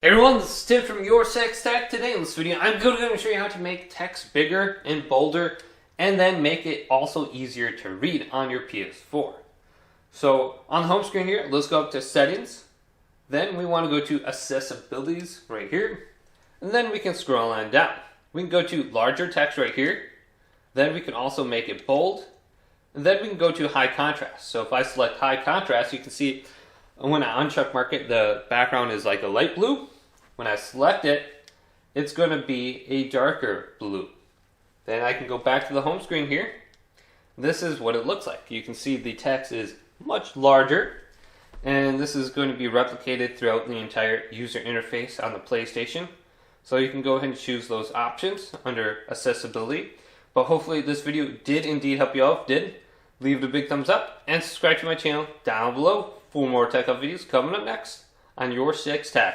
Hey everyone, this is Tim from YourSixTech. Today in this video, I'm going to show you how to make text bigger and bolder and then make it also easier to read on your PS4. So on the home screen here, let's go up to Settings. Then we want to go to Accessibilities right here. And then we can scroll on down. We can go to Larger Text right here. Then we can also make it bold. And then we can go to High Contrast. So if I select High Contrast, you can see when I uncheck mark it, the background is like a light blue. When I select it, it's going to be a darker blue. Then I can go back to the home screen here. This is what it looks like. You can see the text is much larger, and this is going to be replicated throughout the entire user interface on the PlayStation. So you can go ahead and choose those options under accessibility. But hopefully this video did indeed help you out. If it did, leave it a big thumbs up and subscribe to my channel down below for more tech up videos coming up next on YourSixTech.